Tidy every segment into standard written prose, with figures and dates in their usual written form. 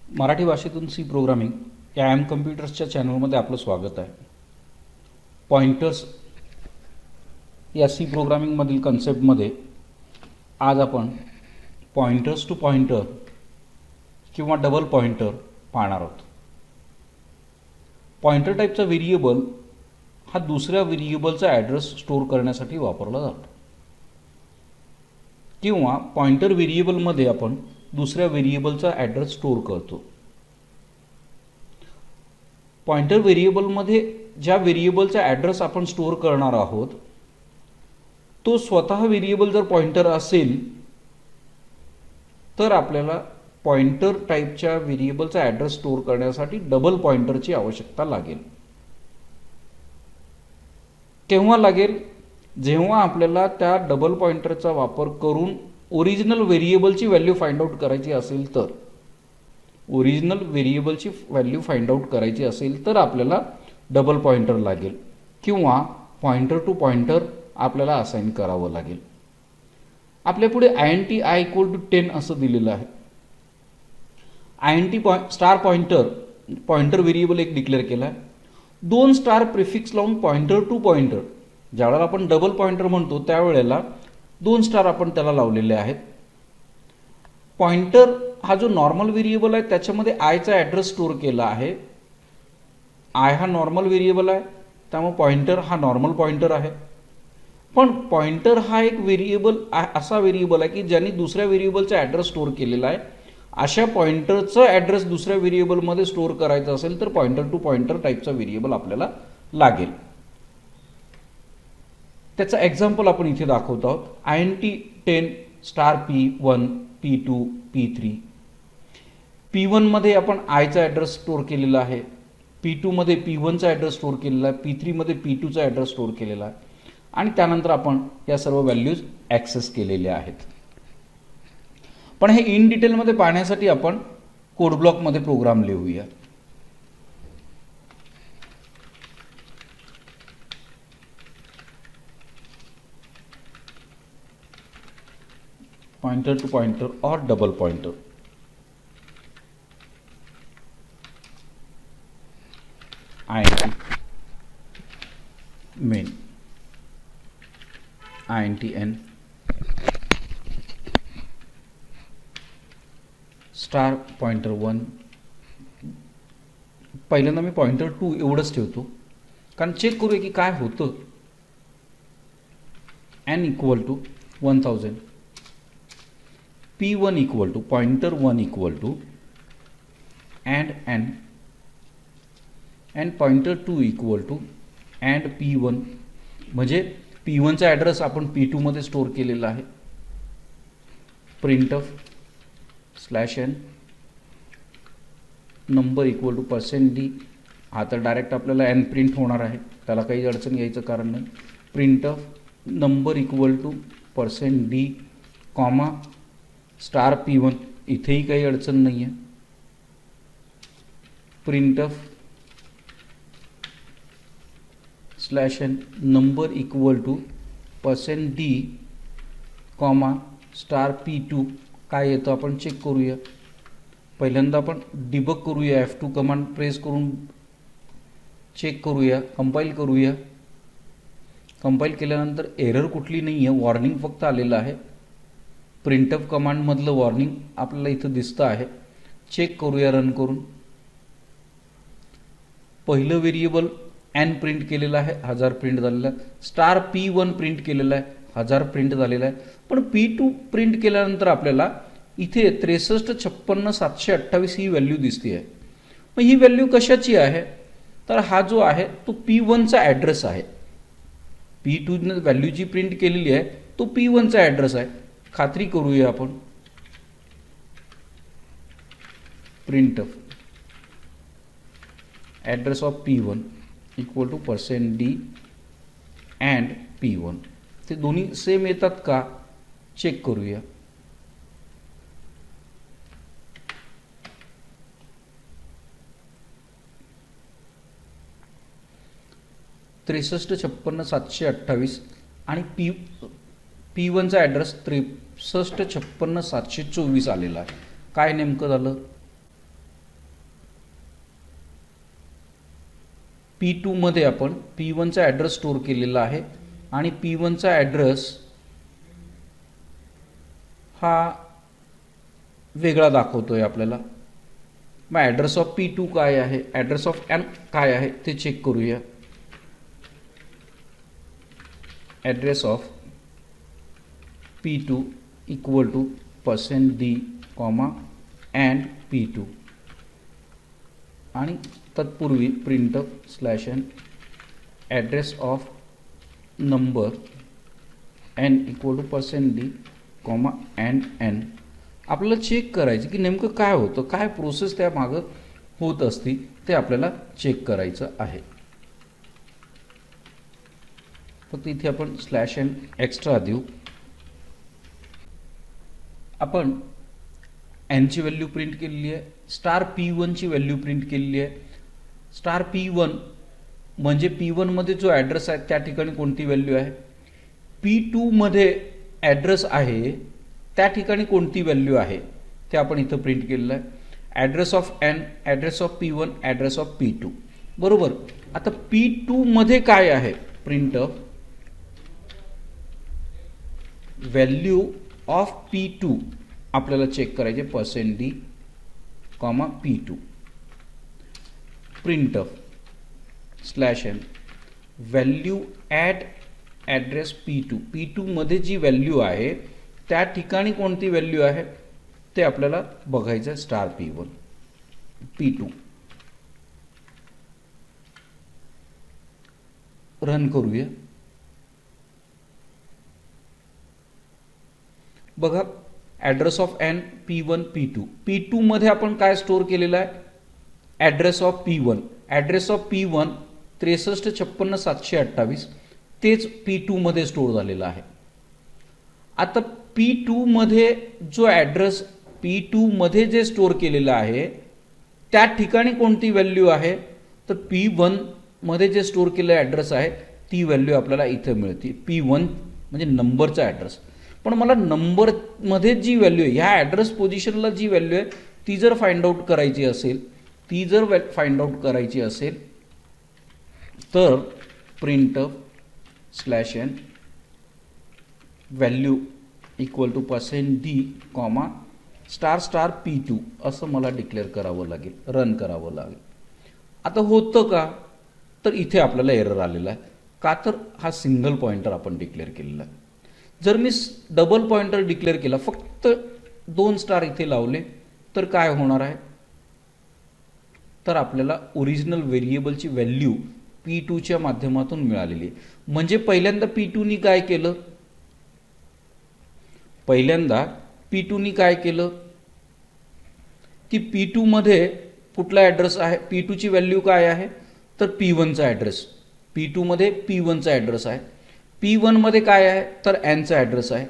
मराठी भाषेतून C programming या M कम्प्युटर्सच्या चॅनलमध्ये आपलं स्वागत आहे. पॉइंटर्स या सी प्रोग्रामिंगमधील कन्सेप्टमध्ये आज आपण पॉइंटर्स टू पॉइंटर किंवा डबल पॉइंटर पाहणार आहोत. पॉइंटर टाईपचा व्हेरिएबल हा दुसऱ्या व्हेरिएबलचा ॲड्रेस स्टोअर करण्यासाठी वापरला जातो किंवा पॉइंटर व्हेरिएबलमध्ये आपण दुसऱ्या व्हेरिएबलचा ॲड्रेस स्टोअर करतो. पॉइंटर व्हेरिएबलमध्ये ज्या व्हेरिएबलचा ॲड्रेस आपण स्टोअर करणार आहोत तो स्वतः व्हेरिएबल जर पॉइंटर असेल तर आपल्याला पॉइंटर टाईपच्या व्हेरिएबलचा ॲड्रेस स्टोअर करण्यासाठी डबल पॉइंटरची आवश्यकता लागेल. केव्हा लागेल? जेव्हा आपल्याला त्या डबल पॉइंटरचा वापर करून ओरिजिनल व्हेरिएबलची व्हॅल्यू फाइंड आउट करायची असेल तर ओरिजिनल व्हेरिएबलची व्हॅल्यू फाइंड आउट करायची असेल तर आपल्याला डबल पॉइंटर लागेल किंवा पॉइंटर टू पॉइंटर आपल्याला असाइन करावं लागेल. आपल्या पुढे INT i = 10 असं दिलेलं आहे. INT स्टार पॉइंटर व्हेरिएबल एक डिक्लेअर केला आहे. 2 स्टार प्रिफिक्स लावून पॉइंटर टू पॉइंटर ज्यावेळेला आपण डबल पॉइंटर म्हणतो त्यावेळेला 2 स्टार आपण त्याला लावलेले आहेत. पॉइंटर हा जो नॉर्मल व्हेरिएबल आहे त्याच्यामध्ये आयचा ॲड्रेस स्टोअर केला आहे. आय हा नॉर्मल व्हेरिएबल आहे त्यामुळे पॉइंटर हा नॉर्मल पॉइंटर आहे. पण पॉइंटर हा एक व्हेरिएबल असा व्हेरिएबल आहे की ज्यांनी दुसऱ्या व्हेरिएबलचा ॲड्रेस स्टोअर केलेला आहे. अशा पॉइंटरचा ॲड्रेस दुसऱ्या व्हेरिएबलमध्ये स्टोअर करायचा असेल तर पॉइंटर टू पॉइंटर टाईपचा व्हेरिएबल आपल्याला लागेल. त्याचा एक्झाम्पल आपण इथे दाखवत आहोत. INT 10 star P1 P2 P3. P1 मध्ये आपण आयचा ॲड्रेस स्टोअर केलेला आहे. P2 मध्ये P1चा ॲड्रेस स्टोअर केलेला आहे. P3 मध्ये P2चा ॲड्रेस स्टोअर केलेला आहे आणि त्यानंतर आपण या सर्व व्हॅल्यूज ॲक्सेस केलेल्या आहेत. पण हे इन डिटेलमध्ये पाहण्यासाठी आपण कोड ब्लॉकमध्ये प्रोग्राम लिहूया. pointer to pointer or double pointer. INT main INT n star pointer 1. पहिल्यांदा मी पॉइंटर 2 एवढंच ठेवतो कारण चेक करूया की काय होतं. n = 1000. P1 = pointer 1 = and n and pointer 2 = and P1 म्हणजे P1चा ॲड्रेस आपण P2 मध्ये स्टोअर केलेला आहे. printf /n number = %d. आता डायरेक्ट आपल्याला n प्रिंट होणार आहे त्याला काही अडचण यायचं कारण नाही. printf number = %d comma star P1 इथेही काही अडचण नाही आहे. printf /n number = %d comma star P2 काय येतं आपण चेक करूया. पहिल्यांदा आपण डिबग करूया. F2 कमांड प्रेस करून चेक करूया. कंपाईल करूया. कंपाईल केल्यानंतर एरर कुठली नाही आहे. वॉर्निंग फक्त आलेलं आहे. printf कमांडमधलं वॉर्निंग आपल्याला इथं दिसतं आहे. चेक करूया रन करून. पहिलं व्हेरिएबल n प्रिंट केलेलं आहे 1000 प्रिंट झालेलं आहे. स्टार P1 प्रिंट केलेलं आहे 1000 प्रिंट झालेलं आहे. पण P2 प्रिंट केल्यानंतर आपल्याला इथे 63 56 728 ही व्हॅल्यू दिसते आहे. मग ही व्हॅल्यू कशाची आहे तर हा जो आहे तो P1चा ॲड्रेस आहे. P2 ने व्हॅल्यू जी प्रिंट केलेली आहे तो P1चा ॲड्रेस आहे. खात्री करूया आपण. printf address of P1 = %d and P1 ते दोन्ही सेम येतात का चेक करूया. त्रेसष्ट 56 728 आणि P1चा ॲड्रेस 63 56 724 आलेला आहे. काय नेमकं झालं P2 मध्ये आपण P1चा ॲड्रेस स्टोअर केलेला आहे आणि P1चा ॲड्रेस हा वेगळा दाखवतोय आपल्याला. मग ॲड्रेस ऑफ P2 काय आहे, ॲड्रेस ऑफ N काय आहे ते चेक करूया. Address of P2 equal to %d, and P2 आणि तत्पूर्वी printf /n address of number n equal to %d, and n. आपल्याला चेक करायचं की नेमकं काय होतं, काय प्रोसेस त्या मागं होत असती ते आपल्याला चेक करायचं आहे. फक्त इथे आपण /n एक्स्ट्रा देऊ. आपण n ची व्हॅल्यू प्रिंट केलेली आहे, *P1 ची व्हॅल्यू प्रिंट केलेली आहे. *P1 म्हणजे P1 मध्ये जो ॲड्रेस आहे त्या ठिकाणी कोणती व्हॅल्यू आहे, P2 मध्ये ॲड्रेस आहे त्या ठिकाणी कोणती व्हॅल्यू आहे ते आपण इथं प्रिंट केलेलं आहे. Address of n, address of P1, address of P2. बरोबर. आता P2 मध्ये काय आहे, प्रिंटफ व्हॅल्यू ऑफ P2 आपल्याला चेक करायचे %d, P2. Printf /n value at address P2 मध्ये जी व्हॅल्यू आहे त्या ठिकाणी कोणती व्हॅल्यू आहे ते आपल्याला बघायचं आहे. P2 रन करूया. बघा address of n, P1, P2 मध्ये आपण काय स्टोअर केलेलं आहे, address of P1. Address of P1 6356 तेच P2 मध्ये स्टोअर झालेलं आहे. आता P2 मध्ये जो ॲड्रेस P2 मध्ये जे स्टोअर केलेलं आहे त्या ठिकाणी कोणती व्हॅल्यू आहे, तर P1 मध्ये जे स्टोअर केलेलं ॲड्रेस आहे ती व्हॅल्यू आपल्याला इथे मिळते. P1 म्हणजे नंबरचा ॲड्रेस. पण मला नंबरमध्ये जी व्हॅल्यू आहे, ह्या ॲड्रेस पोझिशनला जी व्हॅल्यू आहे ती जर फाइंड आउट करायची असेल, तर printf /n value equal to %d, *P2 असं मला डिक्लेअर करावं लागेल, रन करावं लागेल. आता होतं का, तर इथे आपल्याला एरर आलेला आहे. का तर हा सिंगल पॉइंटर आपण डिक्लेअर केलेला आहे. जर मी डबल पॉइंटर डिक्लेअर केला, फक्त 2 स्टार इथे लावले, तर काय होणार आहे, तर आपल्याला ओरिजिनल व्हेरिएबलची व्हॅल्यू P2 च्या माध्यमातून मिळालेली आहे. म्हणजे पहिल्यांदा P2 नी काय केलं, की P2 मध्ये कुठला ॲड्रेस आहे, P2 ची व्हॅल्यू काय आहे, तर P1चा ॲड्रेस. P2 मध्ये P1चा ॲड्रेस आहे. P1 मध्ये काय आहे, तर Nचा ॲड्रेस आहे.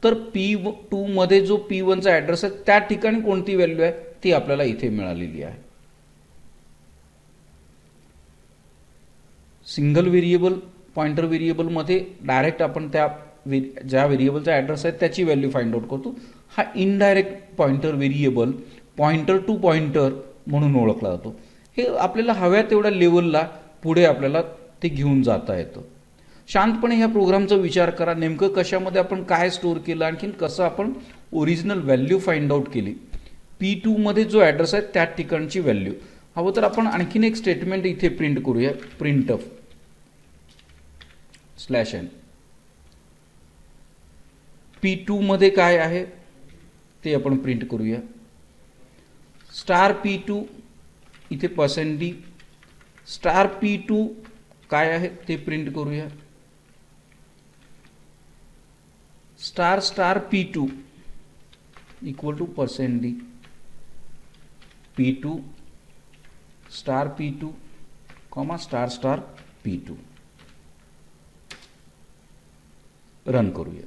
तर P2 मध्ये जो P1चा ॲड्रेस आहे त्या ठिकाणी कोणती व्हॅल्यू आहे ती आपल्याला इथे मिळालेली आहे. सिंगल व्हेरिएबल, पॉइंटर व्हेरिएबलमध्ये डायरेक्ट आपण त्या ज्या व्हेरिएबलचा ॲड्रेस आहे त्याची व्हॅल्यू फाइंड आउट करतो. हा indirect pointer variable pointer to pointer म्हणून ओळखला जातो. हे आपल्याला हव्या तेवढ्या लेवलला पुढे आपल्याला ते घेऊन जाता येतं. शांतपणे ह्या प्रोग्रामचा विचार करा, नेमकं कशामध्ये आपण काय स्टोअर केलं, आणखीन कसं आपण ओरिजिनल व्हॅल्यू फाइंड आउट केली. P2 मध्ये जो ॲड्रेस आहे त्या ठिकाणची व्हॅल्यू. हवं तर आपण आणखीन एक स्टेटमेंट इथे प्रिंट करूया, प्रिंटफ /n P2 मध्ये काय आहे ते आपण प्रिंट करूया. *P2 इथे %d, *P2 काय आहे ते प्रिंट करूया. *P2 equal to %d, P2 *P2, *P2. Run करूया.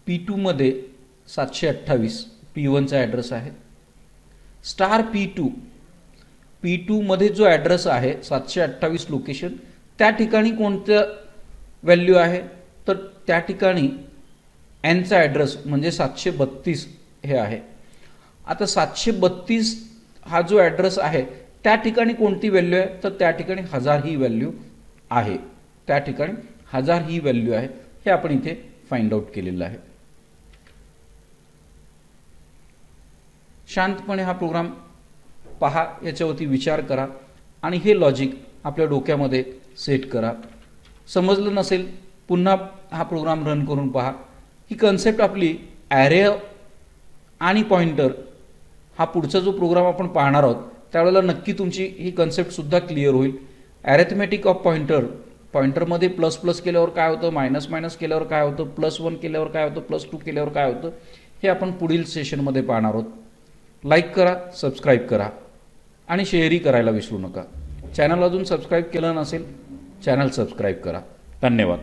P2 मध्ये 728 P1चा ॲड्रेस आहे. P2 मध्ये जो ॲड्रेस आहे 728 लोकेशन त्या ठिकाणी कोणत्या व्हॅल्यू आहे, तर त्या ठिकाणी Nचा ॲड्रेस म्हणजे 732 हे आहे. आता 732 हा जो ॲड्रेस आहे त्या ठिकाणी कोणती व्हॅल्यू आहे, तर त्या ठिकाणी 1000 ही व्हॅल्यू आहे. त्या ठिकाणी 1000 ही व्हॅल्यू आहे. हे आपण इथे फाइंड आउट केलेलं आहे. शांतपणे हा प्रोग्राम पहा, याच्यावरती विचार करा आणि हे लॉजिक आपल्या डोक्यामध्ये सेट करा. समजलं नसेल पुन्हा हा प्रोग्राम रन करून पहा. ही कन्सेप्ट आपली ॲरे आणि पॉइंटर हा पुढचा जो प्रोग्राम आपण पाहणार आहोत त्यावेळेला नक्की तुमची ही कन्सेप्टसुद्धा क्लिअर होईल. ॲरेथमॅटिक ऑफ पॉइंटरमध्ये प्लस प्लस केल्यावर काय होतं, मायनस मायनस केल्यावर काय होतं, +1 केल्यावर काय होतं, +2 केल्यावर काय होतं, हे आपण पुढील सेशनमध्ये पाहणार आहोत. लाईक करा, सबस्क्राईब करा आणि शेअरही करायला विसरू नका. चॅनल अजून सबस्क्राईब केलं नसेल चॅनल सबस्क्राईब करा. धन्यवाद.